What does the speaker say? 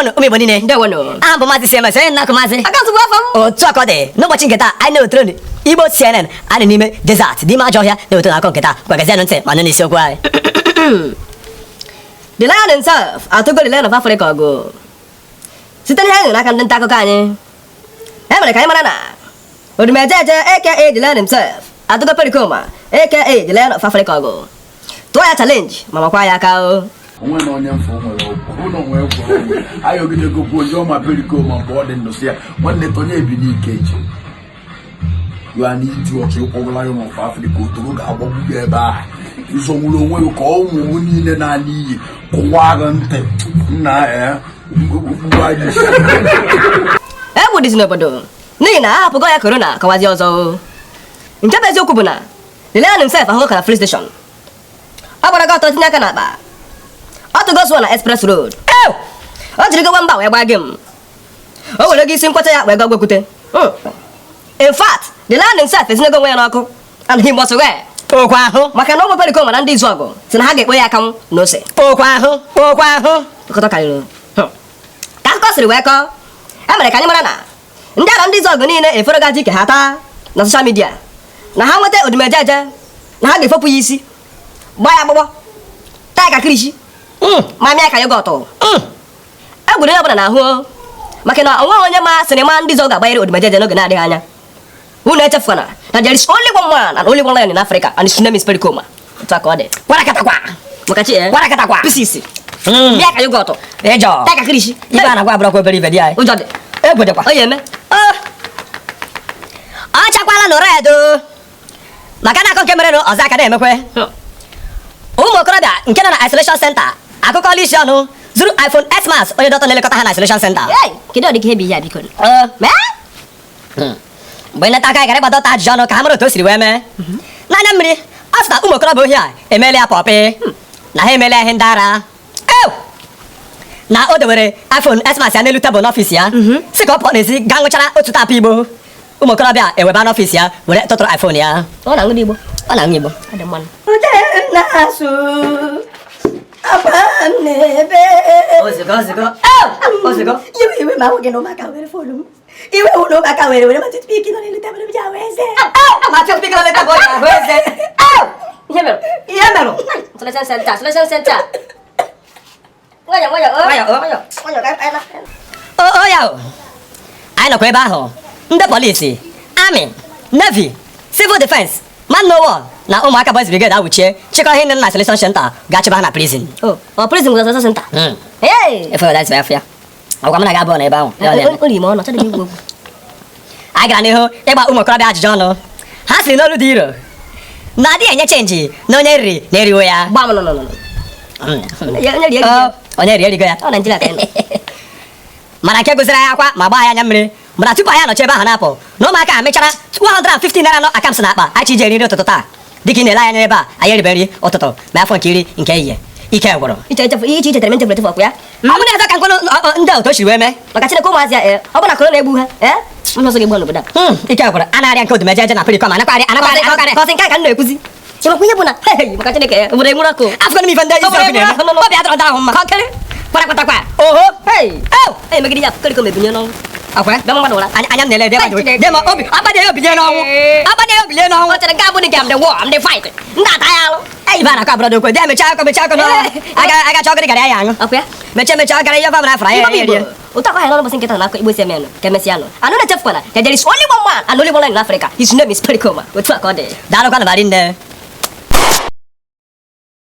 Ndewonu, umi bonine. Ndewonu. Ambo mazi sema se na kumazi. Akazu afam. Otu akode. No bochi nketa, I know trend. Igbo CNN, ani n'ime desert, di ma johia, na otu akọ nketa. Kwagazi anu ntị, ma no n'isi okwu anyị. The lion himself, atugo the lion of Africa go. Site n'ihe n'aka ndị nta akụkọ anyị. E mere ka anyị mara na Odumejeje aka the lion himself, atugo Pericoma aka the lion of Africa go. Tụọ ya challenge, ma makwa ya aka o. Onwe na onye mfo nwere ọgwụ ụlọ nwee kwụrụ ayo gị na-egokwu onye ọma Pericoma mgbe ọ dị ndụ si ya nwanne tonye ebi n'ike eji ya na iji ọchị ụkwọgụla ya n'ọfa Afrịka otoro ga-agbagbu gị ebe ahụ izonwuru onwe gị ka ụmụ niile n'ala iyi kụwa gị ntị nna egwu dịzi n'obodo n'ihi na a hapụgo ya korona kọwazi ọzọ. Nke bụ eziokwu bụ na the lion himself ahụgo ka na free station. Ọ gbara gị ọtọ tinye aka n'akpa. Ọ tụgo sụọ na express road. O jiri gị mba wee gbaa gị m. O were gị isi nkwọcha ya wee gaa gwekwute. In fact, the lion himself ezinego onwe ya n'ọkụ and he must wear. Okwu ahụ. Maka na ụmụ Pericoma na ndị izu ọgụ si na ha ga-ekpo ya akanwụ na ose. Okwu ahụ. Okwu ahụ. Nkọtọ karịrị. Ka akụkọ siri wee kọọ, e mere ka anyị mara na ndị ara ndị izu ọgụ niile eferogazi ike ha taa na soshal midia na ha nweta Odumejeje na ha ga-efopụ ya isi, gbaa ya agbụgbọ, taa ya ka kirishi, ma mịa ka yogọtụ. Egwuru onye ọbụla na-ahụ maka na onweghị onye ma sinima ndị izu ọgụ ga-agbanyere Odumejeje n'oge na-adịghị anya. Unu echefukwana na there is only one man and only one lion in Africa and his name is Pericoma. Otu aka ọ dị. Warakatakwa. Makachi Warakatakwa. pisisi. Mịa ka yogọtụ. Ejo. Taa ka kirishi. Ibe a na-agwa abụrọkwa obere ibe dị anyị. Ụjọ dị. Egwedekwa. O ya eme. Ọ chakwala nụrụ edo. Maka na akọ nke mere ọzọ aka na-emekwe. Ụmụ okorobịa nke nọ na isolation center akụkọla isi ọnụ zuru iPhone X Max onye dọta na-elekọta ha na isolation center. Kedu ọ dị ka ihe bụ ihe a biko? Mgbe nleta aka gara ịgbadọta ajụjụ ọnụ ka ha mara otu o siri wee mee. N'anya mmiri, ọ sị na ụmụ okorobịa ohi a emeela ya pọpị na ha emeela ihe ndị ara. Na o dewere iPhone X Max ya n'elu tebụl n'ọfịs ya si ka ọ pụọ n'ezi gaa ṅụchara otu tapụ Igbo. Ụmụ okorobịa eweba n'ọfịs ya were tụtụrụ iPhone ya. Ọ na-aṅụ Igbo. Ọ na-aṅụ Igbo. Adị mmanụ. Iwe ma nwoke n'ụmụaka were fonu m. Iwe wụ n'ụmụaka were ma tụtụpik nọ n'elu tebụl m ji ahụ eze. Ma tụtụpik nọ n'elu tebụl ji ahụ eze. Ihe mere? Ihe merụ. Selection center, selection center. Nwayọ. O ya o. Anyị nọkwa ebe ahụ. Ndị polisi, amị, navy, civil defense, man no war na ụmụaka boys brigade awụchie chịkọ ihe ndị na selection center ga-achịba ha na prison. Prison bụ selection center. Efe ya afọ ya. Ọgwa m na ga-abụọ n'ebe ahụ. Ori m ọnụ, chọdị m igwu. Anyị gara n'ihu ịgba ụmụ okorobịa ajụjụ ọnụ. Ha siri n'olu dị iro na adịghị enye chenji na onye riri na-eriwo ya. Gba m nọ. Onye ri erigo ya. Ọ Naịjirịa ka eme. Mana nke gụziri anyị akwa ma gbaa ya anya mmiri mana tupu anyị anọchi ebe ahụ na-apụ na ụmụaka a mechara 150 naira nọ akams na akpa anyị ji eri nri ụtụtụ taa dịka ị na-ele anya n'ebe a anyị eribe nri ụtụtụ ma afọ nke iri nke ehihie ike gwụrụ. Iche tere m nchefu ọkụ ya. Ọ bụ na-ezo ka nkwenụ ndị otu o siri wee mee Maka Chineke ụmụazị ya ọ bụ na korona egbu ha. Mmụọ gị gbuo n'obodo a. ike gwụrụ a na-arịa nke Odumejeje na Pericoma anakwarị Kọsị nke a ka m na-ekwuzi. Chekwa ihe bụ na maka Chineke obodo enwere ọkụ. afọ n'ife ndị isi ọkụ na-eme obi adọrọ ndị ahụ mma kwarakwatakwa oho Megide ya Pericoma ebinye n'ọnwụ. akwa Bịa mmadụ ụra. anya m na-ele ede ma obi agbanye ya obilie n'ọnwụ agbanye ya obilie n'ọnwụ. Ọ chere nke a bụ dị ka m dị war, m dị fight. Ndị ata ya alụ. Ibe a na-akọ abụrọdụ okwe dị mechaa akọ agacha ọgịrị gara ya aṅụ Ọkwa ya? mechaa ọ gara ihe ọbụla afara ya erie. Otu akwa ya n'ọnụ bụsị nkịta na-akọ Igbo si eme ka emesịa nụ. Anụ na-echefukwana that there is only one man and only one lion in Africa. His name is Pericoma. Otu a ka ọ dị. Daalụkwanụ barị nne.